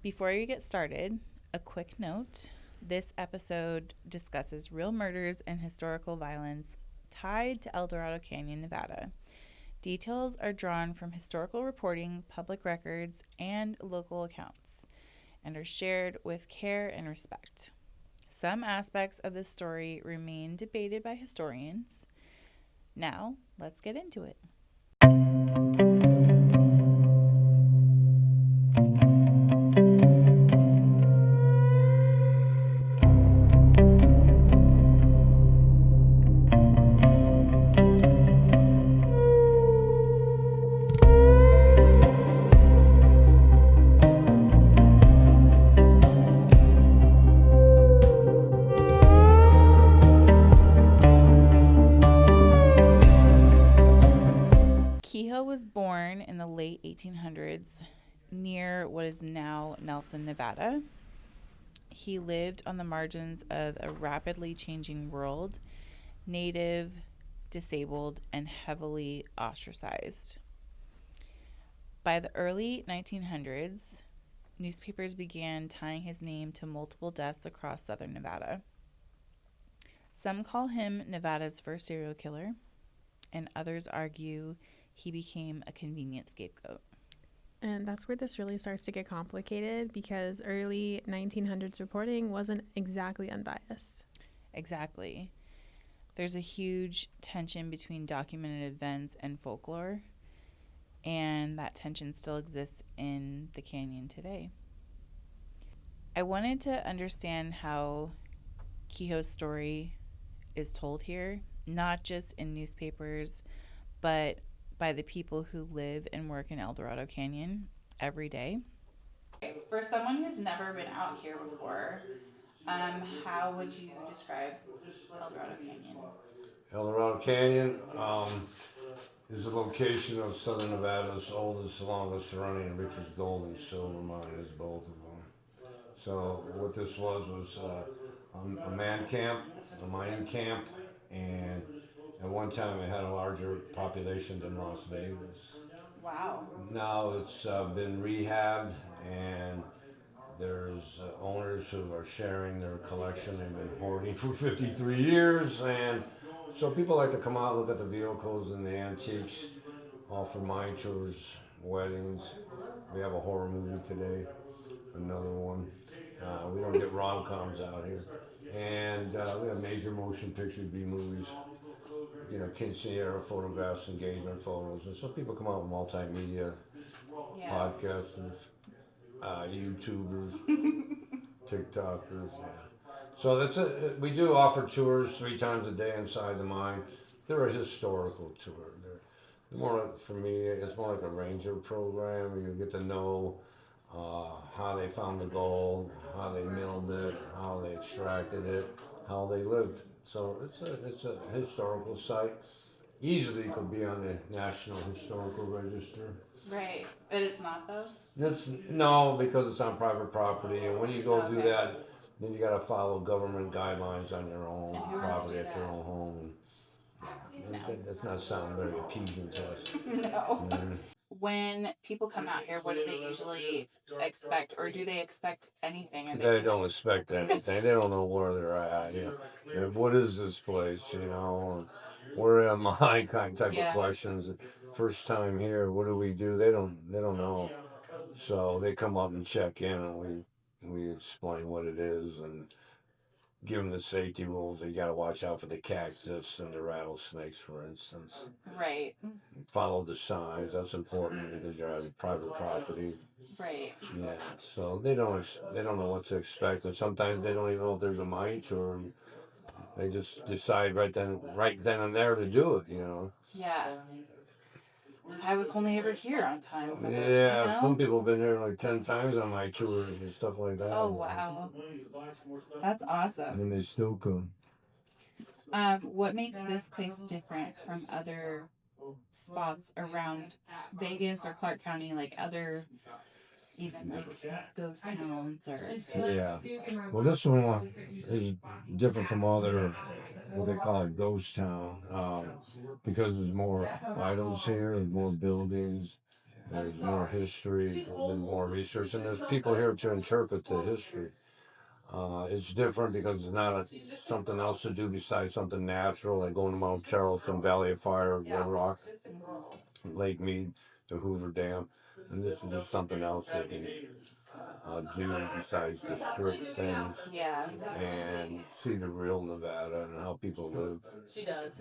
Before you get started, a quick note. This episode discusses real murders and historical violence tied to Eldorado Canyon, Nevada. Details are drawn from historical reporting, public records, and local accounts, and are shared with care and respect. Some aspects of this story remain debated by historians. Now, let's get into it. Queho was born in the late 1800s near what is now Nelson, Nevada. He lived on the margins of a rapidly changing world, native, disabled, and heavily ostracized. By the early 1900s, newspapers began tying his name to multiple deaths across southern Nevada. Some call him Nevada's first serial killer, and others argue he became a convenient scapegoat. And that's where this really starts to get complicated because early 1900s reporting wasn't exactly unbiased. Exactly. There's a huge tension between documented events and folklore, and that tension still exists in the canyon today. I wanted to understand how Queho's story is told here, not just in newspapers, but by the people who live and work in Eldorado Canyon every day. For someone who's never been out here before, how would you describe Eldorado Canyon? Eldorado Canyon is the location of southern Nevada's oldest, longest running, and richest gold and silver mines, both of them. So what this was a man camp, a mining camp, and at one time it had a larger population than Las Vegas. Wow. Now it's been rehabbed, and there's owners who are sharing their collection. They've been hoarding for 53 years, and so people like to come out, look at the vehicles and the antiques, offer mine tours, weddings. We have a horror movie today, another one. We don't get rom-coms out here. And we have major motion pictures, B-movies, quinceañera photographs, engagement photos. And so people come out with multimedia, podcasters, YouTubers, TikTokers. Yeah. So that's it. We do offer tours 3 times a day inside the mine. They're a historical tour. They're more for me. It's more like a ranger program. You get to know how they found the gold, how they milled it, how they extracted it, how they lived. So it's a historical site. Easily could be on the National Historical Register. Right, but it's not though? No, because it's on private property, and when you go do that, then you gotta follow government guidelines on your own And who wants to property do at your that? own home. No. That's not sounding very appeasing to us. No. When people come out here, what do they usually expect, or do they expect anything? They don't expect anything. They don't know where they're at. And what is this place? Where am I? Kind of type of questions. First time here, what do we do? They don't know. So they come up and check in, and we explain what it is and give them the safety rules. They got to watch out for the cactus and the rattlesnakes, for instance. Right. Follow the signs. That's important because you're on private property. Right. Yeah. So they don't know what to expect, and sometimes they don't even know if there's a mine tour. They just decide right then and there to do it. Yeah. I was only ever here on time for this. Yeah, some people have been here like 10 times on my tours and stuff like that. Oh, wow. That's awesome. And they still come. What makes this place different from other spots around Vegas or Clark County, like other even like ghost towns or? Yeah. Well, this one is different from other, what they call a ghost town, because there's more items here and more buildings. There's more history, there's been more research, and there's people here to interpret the history. It's different because it's not something else to do besides something natural, like going to Mount Charleston, Valley of Fire, Red Rock, Lake Mead, the Hoover Dam, and this is just something else they can do besides the strict things Yeah. and see the real Nevada and how people live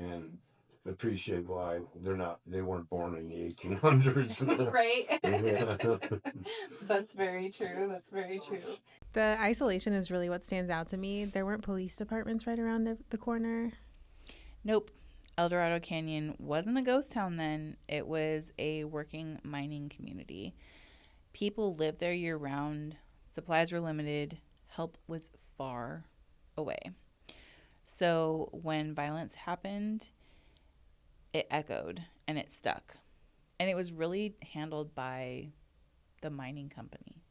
and appreciate why they weren't born in the 1800s. Right. Yeah. That's very true. That's very true. The isolation is really what stands out to me. There weren't police departments right around the corner. Nope. Eldorado Canyon wasn't a ghost town then. It was a working mining community. People lived there year round. Supplies were limited. Help was far away. So when violence happened, it echoed and it stuck. And it was really handled by the mining company,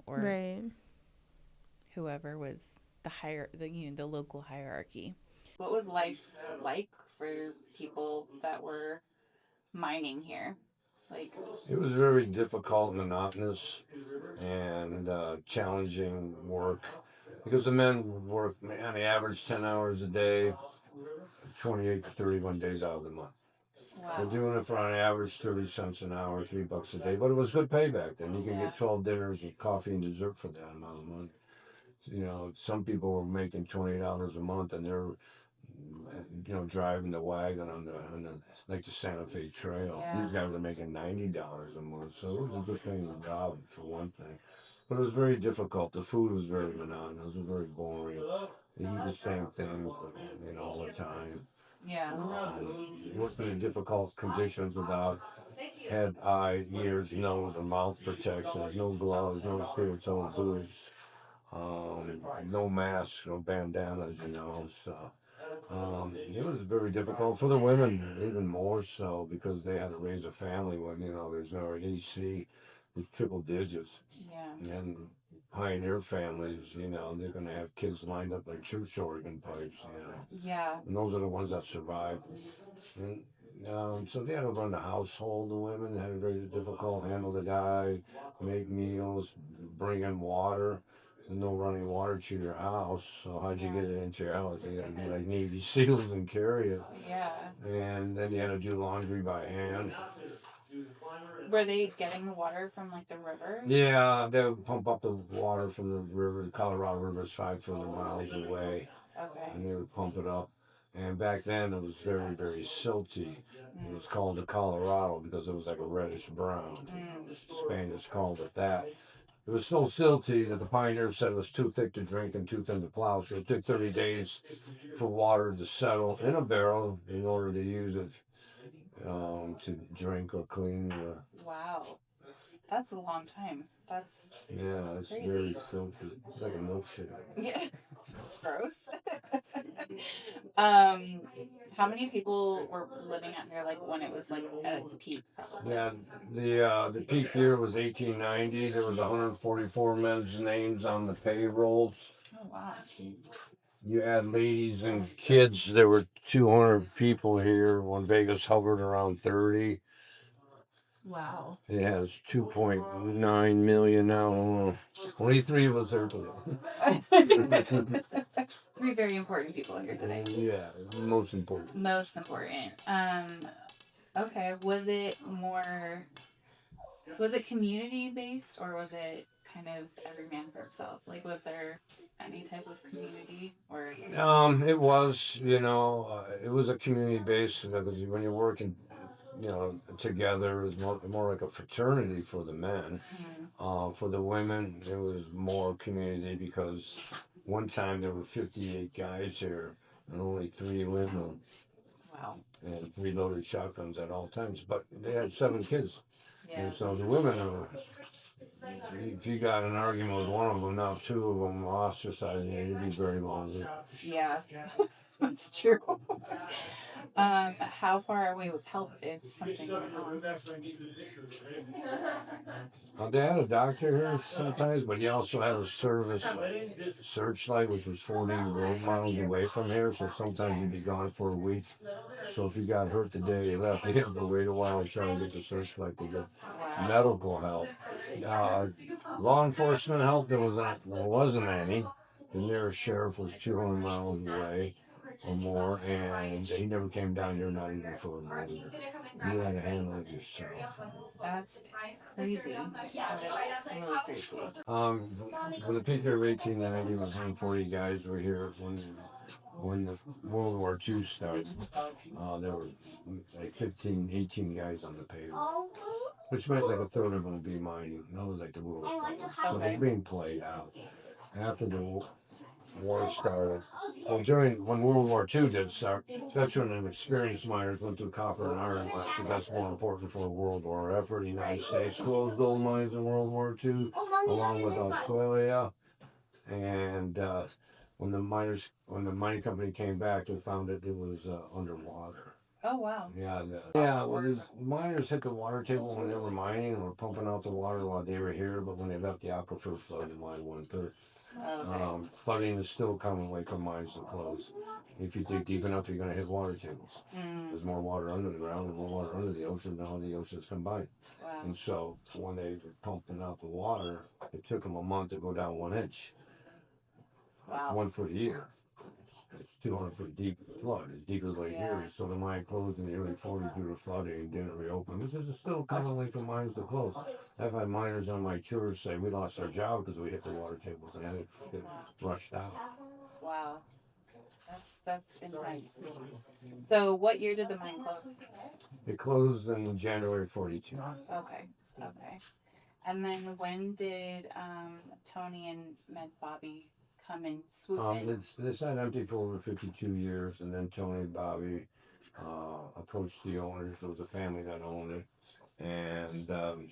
or Right. whoever was the local hierarchy. What was life like for people that were mining here? It was very difficult, monotonous, and challenging work because the men worked on the average 10 hours a day, 28 to 31 days out of the month. They're Wow. doing it for on average 30 cents an hour, $3 a day, but it was good payback. Then you can get 12 dinners and coffee and dessert for that amount of money. Some people were making $20 a month, and they're driving the wagon on the like the Santa Fe Trail. Yeah. These guys are making $90 a month, so it was a good paying job for one thing. But it was very difficult. The food was very monotonous. It was very boring. They eat the same things, all the time. Yeah. Working in difficult conditions without head, eye, ears, nose, and mouth protections, no gloves, no steel-toe boots, no masks, no bandanas, So it was very difficult for the women, even more so because they had to raise a family when there's no AC with triple digits, Yeah. and pioneer families, they're gonna have kids lined up like church organ pipes, Yeah. and those are the ones that survived. And so they had to run the household. The women had it very difficult, handle the guy, make meals, bring in water. There's no running water to your house, so how'd you get it into your house? You had to be like Navy SEALs and carry it. Yeah. And then you had to do laundry by hand. Were they getting the water from the river? Yeah, they would pump up the water from the river. The Colorado River is 500 miles away. Okay. And they would pump it up. And back then it was very, very silty. It was called the Colorado because it was like a reddish brown. The Spaniards called it that. It was so silty that the pioneers said it was too thick to drink and too thin to plow. So it took 30 days for water to settle in a barrel in order to use it to drink or clean. Wow. That's a long time. It's crazy. Very silty. It's like a milkshake. Yeah. Gross. How many people were living out here when it was at its peak? Probably. Yeah, the peak year was 1890. There was 144 men's names on the payrolls. Oh wow. You add ladies and kids, there were 200 people here when Vegas hovered around 30. Wow. It has 2.9 million now. Only 3 of us are. 3 very important people here today. Yeah, most important. Most important. Okay. Was it community based or was it kind of every man for himself? Was there any type of community or? It was, it was a community based because when you're working, together, it was more like a fraternity for the men. For the women, it was more community because one time there were 58 guys here and only 3 women. Wow. And 3 loaded shotguns at all times, but they had 7 kids. Yeah. And so the women were, if you got an argument with one of them, now 2 of them were ostracized, you'd be very lonely. Yeah, that's true. How far away was help if something went wrong? They had a doctor here sometimes, but he also had a service searchlight, which was 40 road miles away from here, so sometimes he'd be gone for a week. So if you got hurt the day you left, you had to wait a while and try to get the searchlight to get medical help. Law enforcement help, there wasn't any. The nearest sheriff was 200 miles away or more, and he never came down here, not even for a moment. You had to handle it yourself. That's crazy. That is really crazy. When the peak of 1890, 140 guys were here when the World War II started. There were like 15, 18 guys on the payroll, which meant like a third of them would be mining. That was like the rule of thumb. So it was being played out. After the war started, well, when World War II did start, veteran and experienced miners went through copper and iron mines, so that's more important for a World War effort. The United States closed gold mines in World War II, along with Australia. And when the mining company came back, they found that it was underwater. Oh wow. Well, the miners hit the water table when they were mining and were pumping out the water while they were here, but when they left, the aquifer flooded the mine 1/3. Okay. Flooding is still a common way for mines to close. If you dig deep enough, you're going to hit water tables. There's more water under the ground and more water under the ocean than all the oceans combined. Wow. And so when they were pumping out the water, it took them a month to go down 1 inch. Wow. 1 foot a year. It's 200-foot deep flood, as deep as like here. So the mine closed in the early 40s due to flooding and didn't reopen. This is still a common way for mines to close. I've had miners on my tours say we lost our job because we hit the water tables and had to get rushed out. Wow. That's intense. So what year did the mine close? It closed in January 42. Okay. And then when did Tony and Med Bobby come and swoop in? They sat empty for over 52 years, and then Tony and Bobby approached the owners. It was a family that owned it, and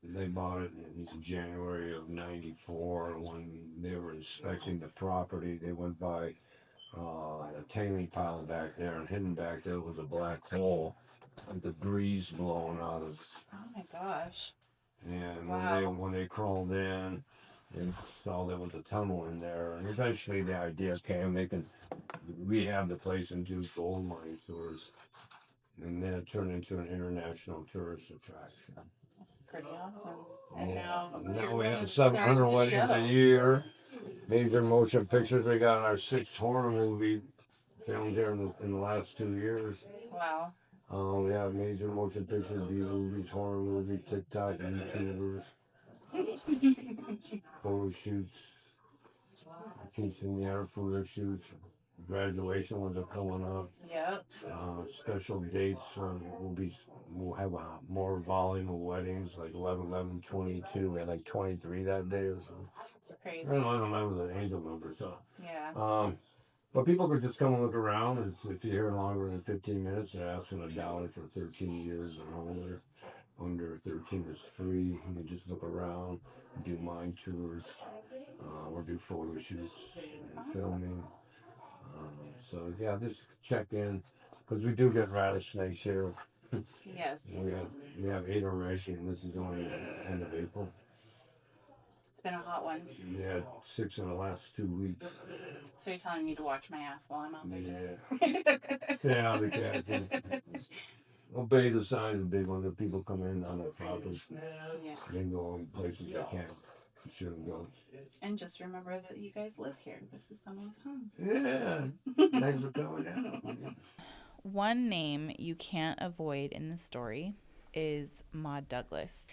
they bought it in January of '94. When they were inspecting the property, they went by a tailing pile back there, and hidden back there was a black hole with the breeze blowing out of. Oh my gosh. And Wow. when they crawled in and saw there was a tunnel in there, and eventually the idea came they can rehab the place and do gold mine tours, and then it turned into an international tourist attraction. That's pretty awesome. And now now we have 700 weddings a year. Major motion pictures. We got our 6th horror movie filmed here in the last 2 years. Wow. We have major motion pictures, B-movies, horror movies, TikTok, YouTubers, photo shoots, quinceañera photo shoots, graduation ones are coming up. Yep. Special dates, we'll have more volume of weddings, like 11/11/22. We had like 23 that day or something. That's crazy. 11/11 was an angel number, so. Yeah. But people could just come and look around. If you're here longer than 15 minutes, they're asking $1 for 13 years and older. Under 13 is free. You can just look around, do mine tours, or do photo shoots and filming. So yeah, just check in because we do get rattlesnakes here. Yes. We have 8 already, and this is only the end of April. It's been a hot one. We had 6 in the last 2 weeks. So you're telling me to watch my ass while I'm out there? Yeah. Stay out of the cats. Obey the signs of big ones. If people come in on their property, they go in places they can't. Shouldn't go. And just remember that you guys live here. This is someone's home. Yeah. Thanks for coming out. One name you can't avoid in the story is Maude Douglas.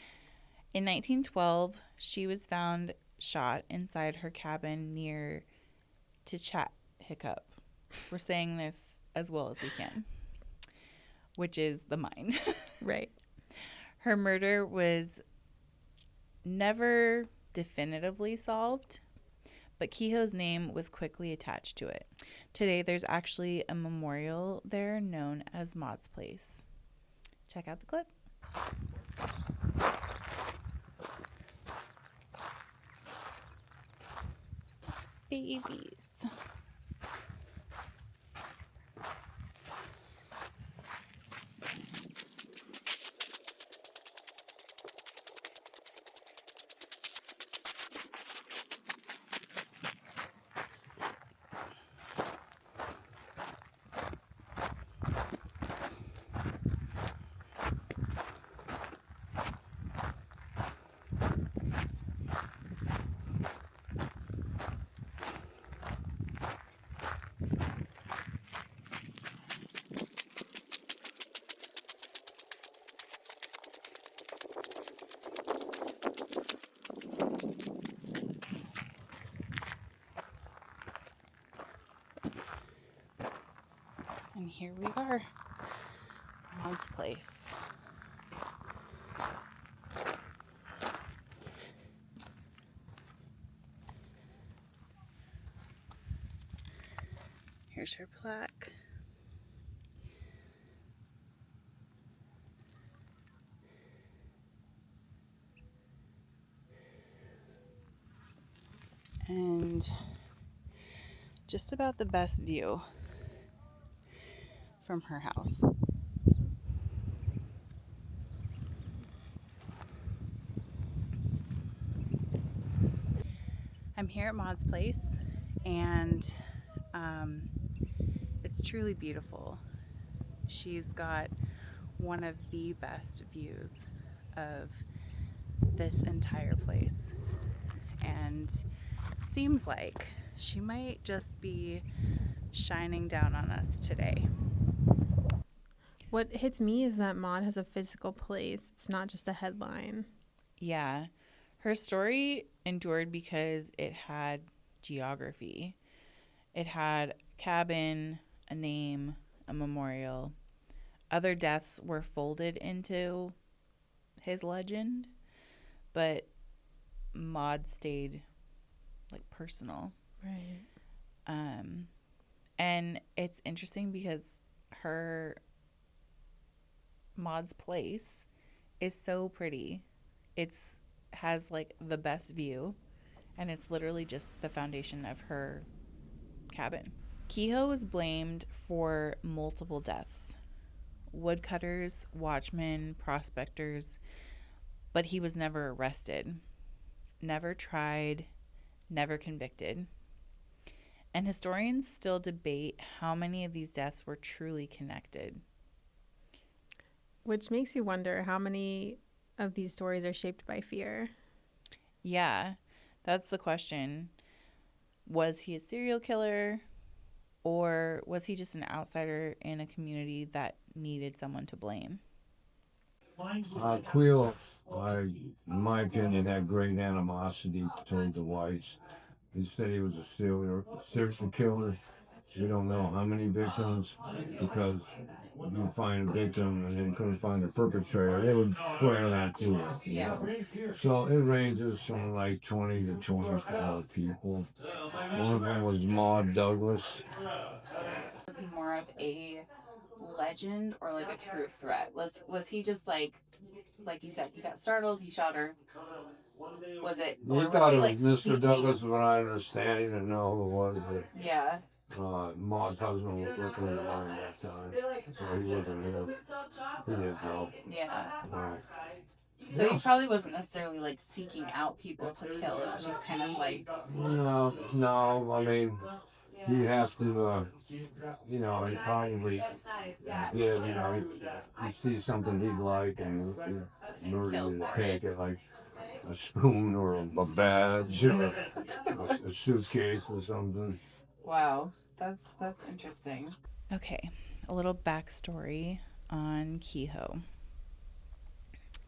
In 1912, she was found shot inside her cabin near Tichat Hiccup. We're saying this as well as we can, which is the mine. Right. Her murder was never definitively solved, but Queho's name was quickly attached to it. Today, there's actually a memorial there known as Maude's Place. Check out the clip. Babies. here we are. Maude's place. Here's her plaque. And just about the best view from her house. I'm here at Maude's place, and it's truly beautiful. She's got one of the best views of this entire place, and seems like she might just be shining down on us today. What hits me is that Maude has a physical place. It's not just a headline. Yeah, her story endured because it had geography. It had a cabin, a name, a memorial. Other deaths were folded into his legend, but Maude stayed like personal. Right. And it's interesting because Maude's place is so pretty. It's has like the best view, and it's literally just the foundation of her cabin. Queho was blamed for multiple deaths. Woodcutters, watchmen, prospectors, but he was never arrested, never tried, never convicted. And historians still debate how many of these deaths were truly connected. Which makes you wonder how many of these stories are shaped by fear. Yeah, that's the question. Was he a serial killer, or was he just an outsider in a community that needed someone to blame? Queho, in my opinion, had great animosity toward the whites. He said he was a serial killer. We don't know how many victims, because you find a victim and then couldn't find the perpetrator. They would swear that too. Yeah. So it ranges from like 20 to 24 people. One of them was Maude Douglas. Was he more of a legend or like a true threat? Was he just like you said, he got startled, he shot her? Was it? You thought it was Mr. Douglas, but I understand he didn't know who it was. But, yeah. Maude's husband was working in the mine that time, so he wasn't here. He didn't know. Yeah. No. So he probably wasn't necessarily like seeking out people to kill. It was just kind of like. No. I mean, he'd have to, he probably did, he'd see something he'd like and he'd murder to take it, like a spoon or a badge or a suitcase or something. Wow, that's interesting. Okay, a little backstory on Queho.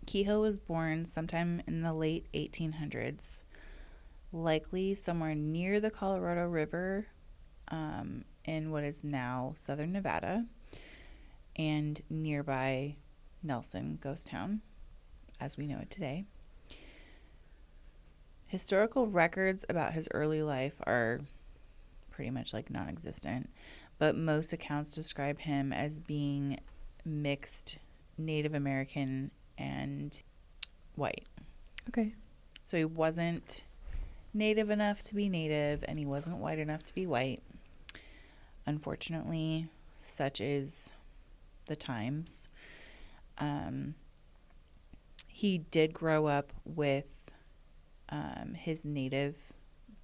Queho was born sometime in the late 1800s, likely somewhere near the Colorado River, in what is now southern Nevada, and nearby Nelson, ghost town, as we know it today. Historical records about his early life are pretty much like non-existent, but most accounts describe him as being mixed Native American and white. Okay. So he wasn't native enough to be native, and he wasn't white enough to be white. Unfortunately, such is the times. He did grow up with his native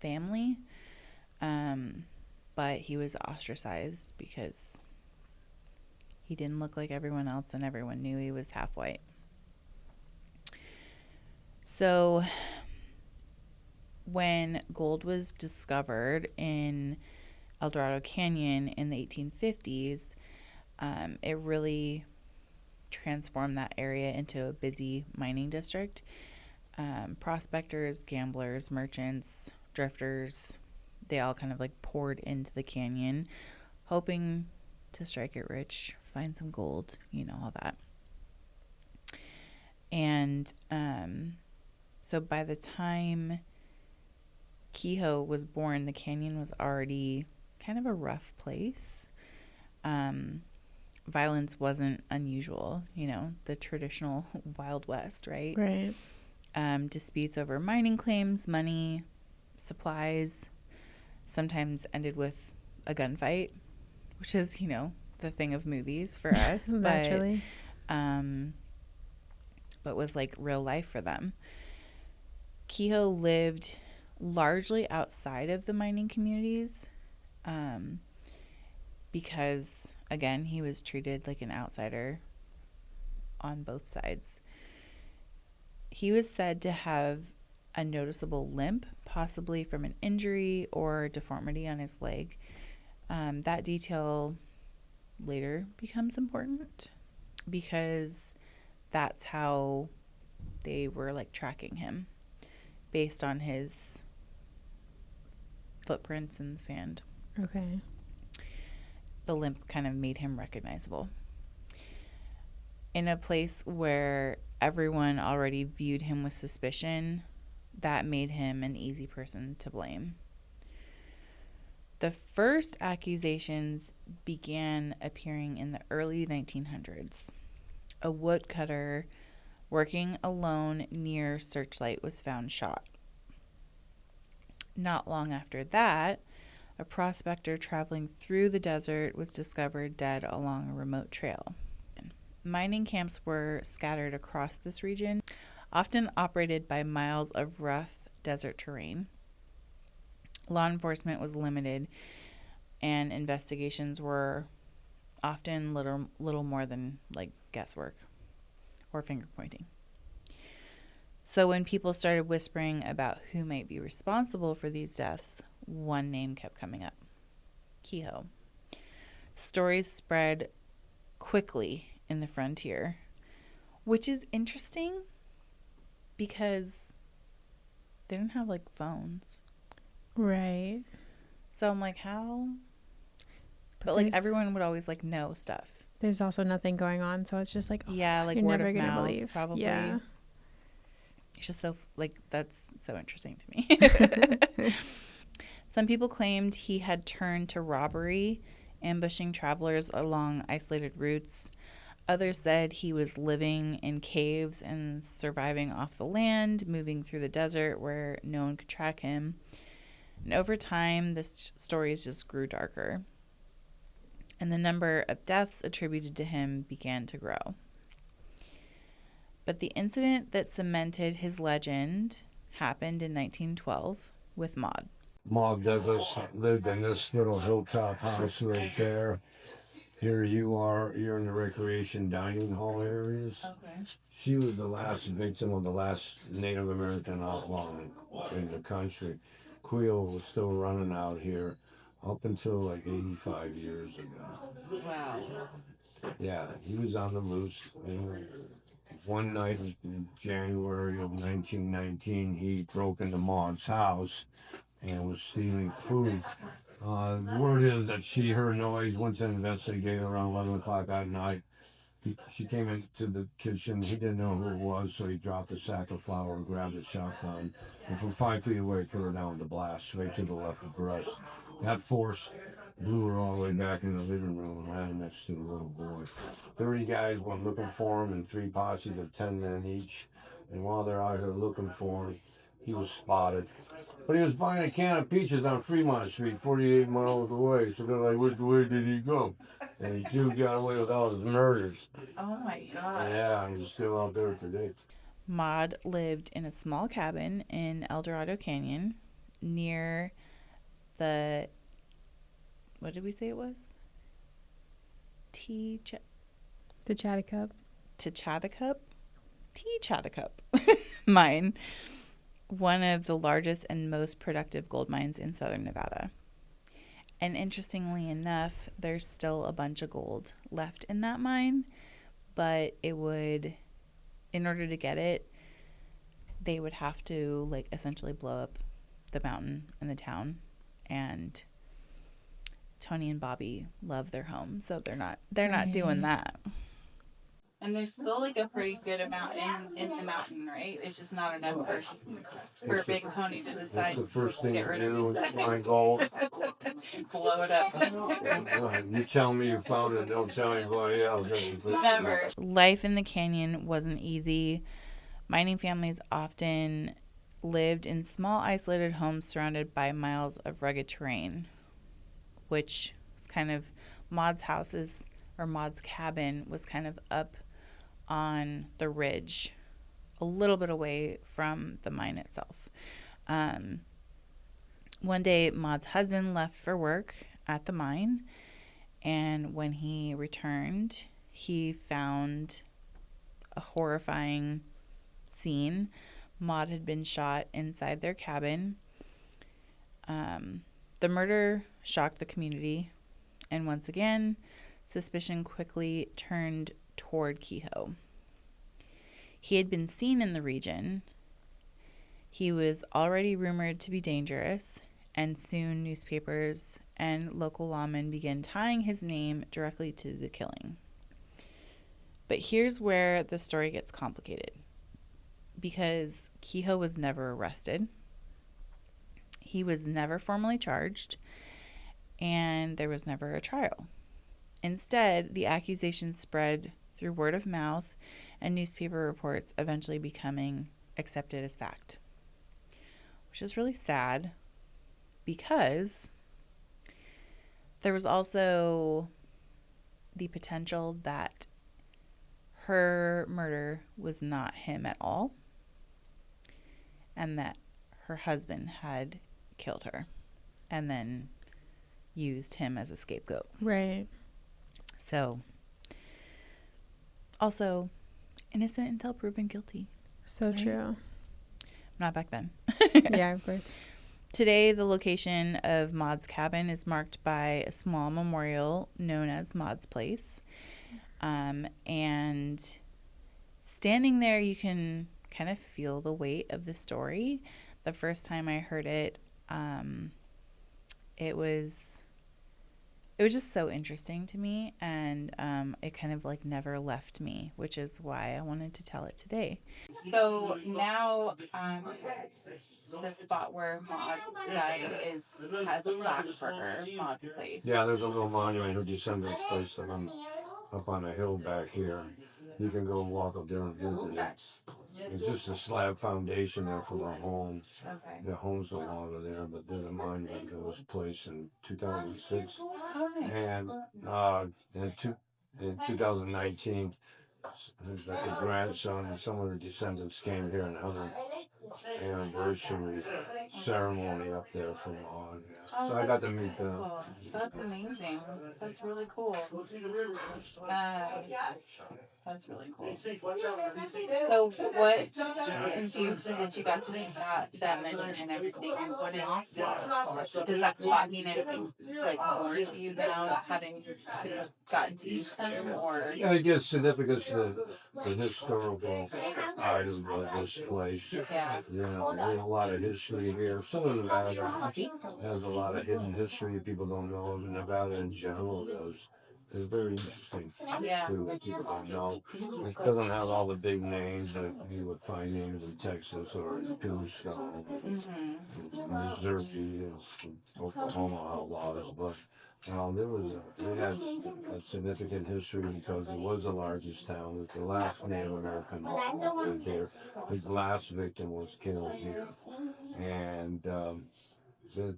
family, but he was ostracized because he didn't look like everyone else, and everyone knew he was half white. So when gold was discovered in Eldorado Canyon in the 1850s, it really transformed that area into a busy mining district. Prospectors, gamblers, merchants, drifters, they all kind of like poured into the canyon, hoping to strike it rich, find some gold, all that. And so by the time Queho was born, the canyon was already kind of a rough place. Violence wasn't unusual, the traditional Wild West, right? Right. Disputes over mining claims, money, supplies, sometimes ended with a gunfight, which is, the thing of movies for us. Naturally. But was like real life for them. Queho lived largely outside of the mining communities because, again, he was treated like an outsider on both sides. He was said to have a noticeable limp, possibly from an injury or deformity on his leg. That detail later becomes important because that's how they were like tracking him based on his footprints in the sand. Okay. The limp kind of made him recognizable. In a place where everyone already viewed him with suspicion, that made him an easy person to blame. The first accusations began appearing in the early 1900s. A woodcutter working alone near Searchlight was found shot. Not long after that, a prospector traveling through the desert was discovered dead along a remote trail. Mining camps were scattered across this region, often operated by miles of rough desert terrain. Law enforcement was limited, and investigations were often little more than like guesswork or finger pointing. So when people started whispering about who might be responsible for these deaths, one name kept coming up: Queho. Stories spread quickly in the frontier, which is interesting because they didn't have like phones. Right. So I'm like, how? But like everyone would always like know stuff. There's also nothing going on, so it's just like, oh, yeah, like you're word never of gonna mouth, believe. probably. Yeah. It's just so like that's so interesting to me. Some people claimed he had turned to robbery, ambushing travelers along isolated routes. Others said he was living in caves and surviving off the land, moving through the desert where no one could track him. And over time, the stories just grew darker, and the number of deaths attributed to him began to grow. But the incident that cemented his legend happened in 1912 with Maude. Maude Douglas lived in this little hilltop house right there. Here you are, you're in the recreation dining hall areas. Okay. She was the last victim of the last Native American outlaw in the country. Queho was still running out here up until like 85 years ago. Wow. Yeah, he was on the loose. And one night in January of 1919, he broke into Maude's house and was stealing food. The word is that she heard noise, went to investigate around 11 o'clock at night. She came into the kitchen. He didn't know who it was, so he dropped a sack of flour, grabbed a shotgun, and from 5 feet away, put her down with a blast straight to the left of breast. That force blew her all the way back in the living room and ran next to the little boy. 30 guys went looking for him in 3 posses of 10 men each. And while they're out here looking for him, he was spotted. But he was buying a can of peaches on Fremont Street, 48 miles away. So they're like, which way did he go? And he too got away with all his murders. Oh my God. Yeah, he's still out there today. Maude lived in a small cabin in Eldorado Canyon near the, what did we say it was? The Chattacup mine. One of the largest and most productive gold mines in southern Nevada. And interestingly enough, there's still a bunch of gold left in that mine, but it would, in order to get it, they would have to like essentially blow up the mountain and the town, and Tony and Bobby love their home, so they're not doing that. And there's still like a pretty good amount in the mountain, right? It's just not enough for Big Tony to decide What's the first thing to you get rid of do these. when you find gold? Blow it up. You tell me you found it, don't tell anybody else. Never. Life in the canyon wasn't easy. Mining families often lived in small, isolated homes surrounded by miles of rugged terrain, which was kind of Maude's houses, or Maude's cabin was kind of up on the ridge, a little bit away from the mine itself. One day, Maude's husband left for work at the mine, and when he returned, he found a horrifying scene. Maude had been shot inside their cabin. The murder shocked the community, and once again, suspicion quickly turned toward Queho. He had been seen in the region. He was already rumored to be dangerous, and soon newspapers and local lawmen began tying his name directly to the killing. But here's where the story gets complicated, because Queho was never arrested. He was never formally charged, and there was never a trial. Instead, the accusations spread through word of mouth and newspaper reports, eventually becoming accepted as fact, which is really sad because there was also the potential that her murder was not him at all, and that her husband had killed her and then used him as a scapegoat. Right. So, also, innocent until proven guilty. So Right. true. Not back then. Yeah, of course. Today, the location of Maude's cabin is marked by a small memorial known as Maude's Place. And standing there, you can kind of feel the weight of the story. The first time I heard it, it was just so interesting to me, and it kind of like never left me, which is why I wanted to tell it today. So now the spot where Maude died has a plaque for her, Maude's Place. Yeah, there's a little monument, her descendants placed it up on a hill back here. You can go walk up there and visit it. It's just a slab foundation there for the home. Okay. The home's no longer there, but there's a monument that was placed in 2006. And in 2019, the grandson and some of her descendants came here and held an anniversary ceremony up there for Maude. So I got to meet them. Cool. That's amazing. That's really cool. That's really cool. So what, since you got to meet that legend and everything, does that spot mean anything like more to you now, having gotten to meet them, or? Yeah, it gives significance to the historical side of this place. Yeah. You know, there's a lot of history here. Southern Nevada has a lot of hidden history people don't know of, and Nevada in general does. It's very interesting too that people don't know. It doesn't have all the big names that you would find names in Texas or in Tucson, Missouri, and Oklahoma outlaws, but it had a significant history because it was the largest town. It was the last Native American lived here. His last victim was killed here, and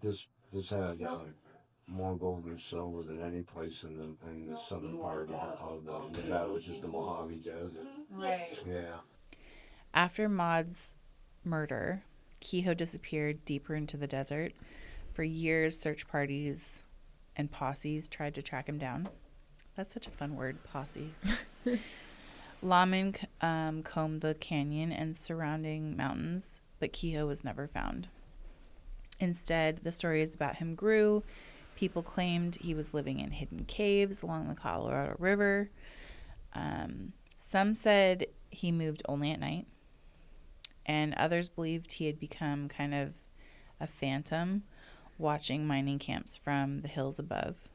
this had more gold and silver than any place in the southern part of the Nevada, which is the Mojave Desert. Right. Yeah. After Maude's murder, Queho disappeared deeper into the desert. For years, search parties and posses tried to track him down. That's such a fun word, posse. Lawmen combed the canyon and surrounding mountains, but Queho was never found. Instead, the stories about him grew. People claimed he was living in hidden caves along the Colorado River. Some said he moved only at night, and others believed he had become kind of a phantom watching mining camps from the hills above,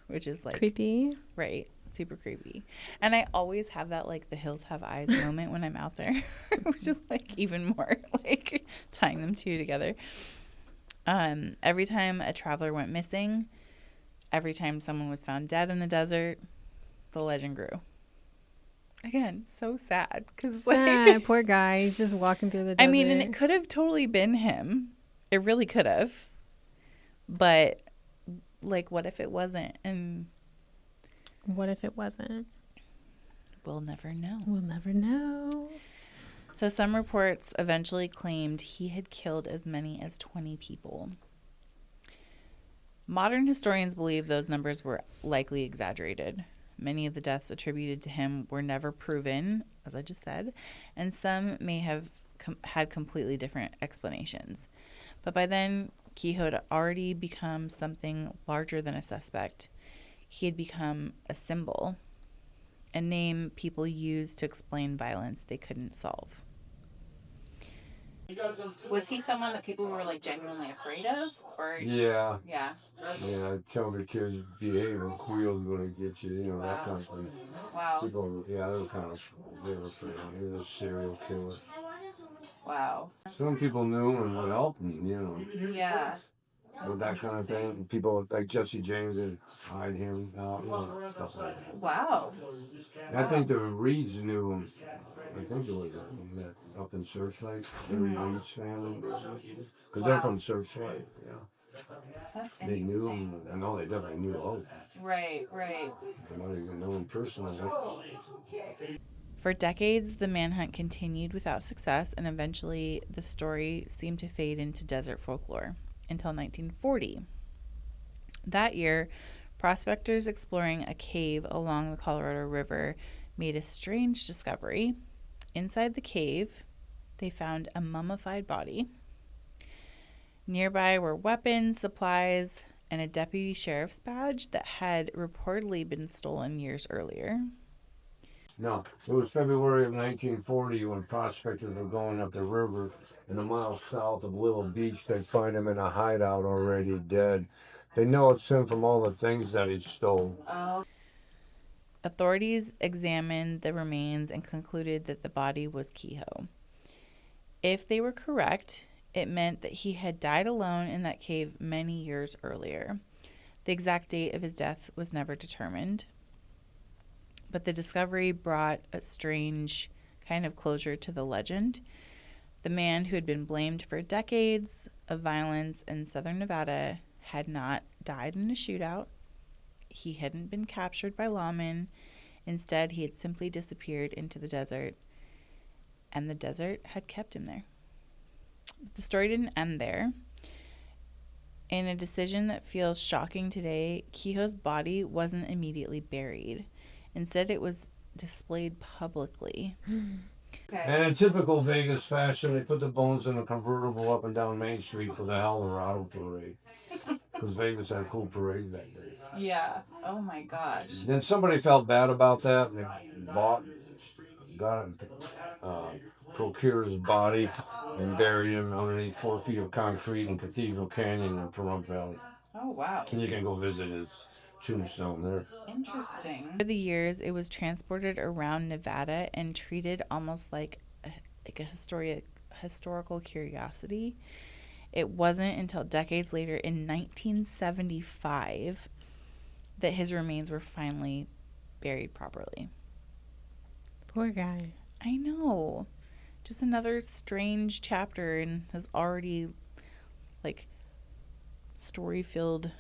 which is like Creepy. right, super creepy. And I always have that like the hills have eyes moment when I'm out there, which is like even more like tying them two together. Every time a traveler went missing, every time someone was found dead in the desert, the legend grew. Again, so sad because like Poor guy. He's just walking through the desert. I mean, and it could have totally been him. It really could have. But like, what if it wasn't? And what if it wasn't? we'll never know. We'll never know. So some reports eventually claimed he had killed as many as 20 people. Modern historians believe those numbers were likely exaggerated. Many of the deaths attributed to him were never proven, as I just said, and some may have had completely different explanations. But by then, Queho had already become something larger than a suspect. He had become a symbol, a name people used to explain violence they couldn't solve. Was he someone that people were like genuinely afraid of, or just, Yeah. yeah? Yeah, I tell the kids behave or Queho's gonna get you, you know, that kind of thing. Wow. People, yeah, they were afraid of him. He was a serial killer. Wow. Some people knew him and would help him, you know. Yeah. With that kind of thing. People like Jesse James would hide him out, you know, stuff like that. Wow. I think the Reeds knew him. I think it was that up in Searchlight, the Reeds family. Because they're from Searchlight, yeah. That's They knew him. I know they definitely knew of him. Right, right. They might even know him personally. For decades, the manhunt continued without success, and eventually the story seemed to fade into desert folklore until 1940. That year, prospectors exploring a cave along the Colorado River made a strange discovery. Inside the cave, they found a mummified body. Nearby were weapons, supplies, and a deputy sheriff's badge that had reportedly been stolen years earlier. No, it was February of 1940 when prospectors were going up the river, and a mile south of Willow Beach, they find him in a hideout already dead. They know it's him from all the things that he stole. Authorities examined the remains and concluded that the body was Queho. If they were correct, it meant that he had died alone in that cave many years earlier. The exact date of his death was never determined, but the discovery brought a strange kind of closure to the legend. The man who had been blamed for decades of violence in southern Nevada had not died in a shootout. He hadn't been captured by lawmen. Instead, he had simply disappeared into the desert, and the desert had kept him there. The story didn't end there. In a decision that feels shocking today, Queho's body wasn't immediately buried. Instead, it was displayed publicly. And in typical Vegas fashion, they put the bones in a convertible up and down Main Street for the Eldorado parade. Because Vegas had a cool parade that day. Yeah. Oh my gosh. Then somebody felt bad about that, and they procured his body and buried him underneath 4 feet of concrete in Cathedral Canyon in Pahrump Valley. Oh wow. And you can go visit his tombstone there. Interesting. Over the years, it was transported around Nevada and treated almost like a historical curiosity. It wasn't until decades later, in 1975, that his remains were finally buried properly. Poor guy. I know. Just another strange chapter in his already, like, story-filled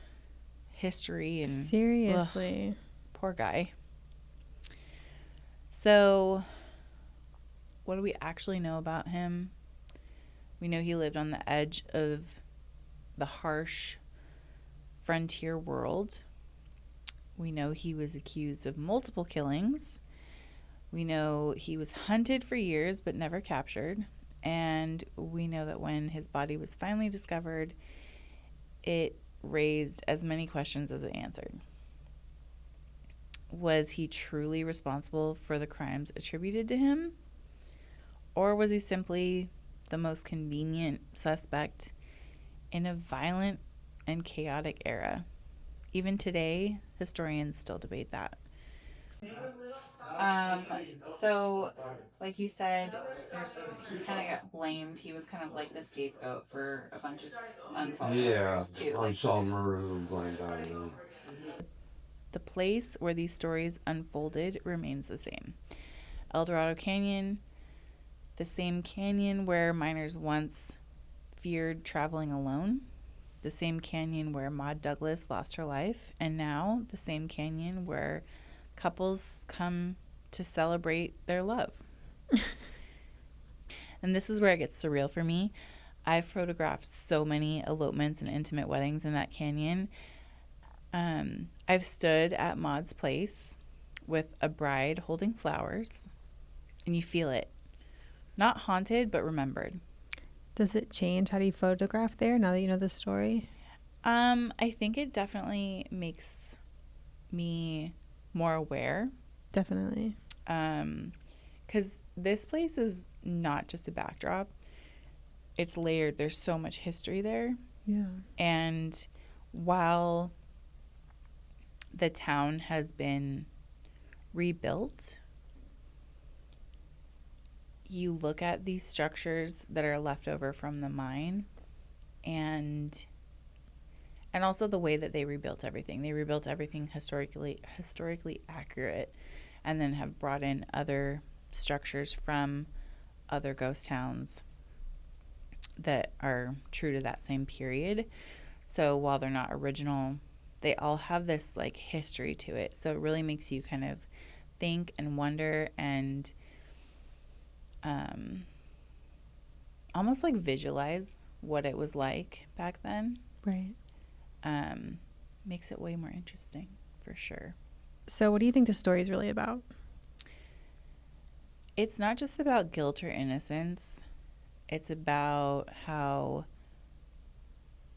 history. And Seriously. poor guy. So, what do we actually know about him? We know he lived on the edge of the harsh frontier world. We know he was accused of multiple killings. We know he was hunted for years but never captured. And we know that when his body was finally discovered, it raised as many questions as it answered. Was he truly responsible for the crimes attributed to him? Or was he simply the most convenient suspect in a violent and chaotic era. Even today, historians still debate that. Um, so, like you said, he kind of got blamed. He was kind of like the scapegoat for a bunch of unsolved murders too. Unsolved murders blamed on him. The place where these stories unfolded remains the same. Eldorado Canyon, the same canyon where miners once feared traveling alone, the same canyon where Maude Douglas lost her life, and now the same canyon where couples come to celebrate their love. And this is where it gets surreal for me. I've photographed so many elopements and intimate weddings in that canyon. I've stood at Maude's place with a bride holding flowers, and you feel it. Not haunted, but remembered. Does it change how do you photograph there now that you know the story? I think it definitely makes me more aware. Definitely. Because this place is not just a backdrop. It's layered. There's so much history there. Yeah. And while the town has been rebuilt, you look at these structures that are left over from the mine and also the way that they rebuilt everything. They rebuilt everything historically accurate, and then have brought in other structures from other ghost towns that are true to that same period. So while they're not original, they all have this like history to it. So it really makes you kind of think and wonder and almost like visualize what it was like back then. Right. Makes it way more interesting for sure. So what do you think the story is really about? It's not just about guilt or innocence. It's about how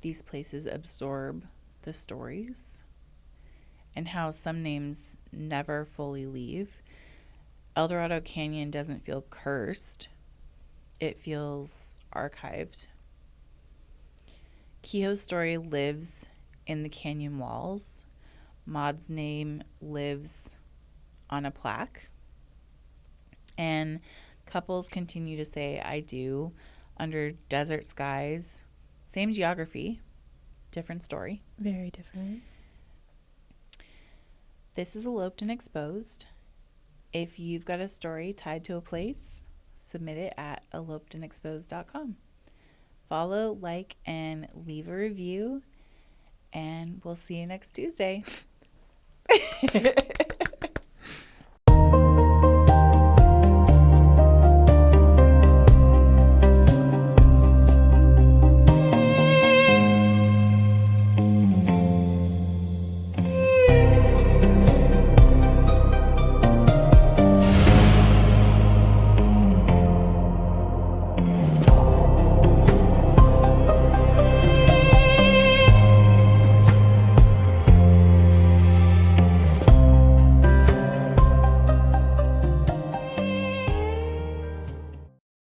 these places absorb the stories and how some names never fully leave. Eldorado Canyon doesn't feel cursed. It feels archived. Queho's story lives in the canyon walls. Maude's name lives on a plaque. And couples continue to say I do under desert skies. Same geography, different story. Very different. This is Eloped and Exposed. If you've got a story tied to a place, submit it at elopedandexposed.com. Follow, like, and leave a review, and we'll see you next Tuesday.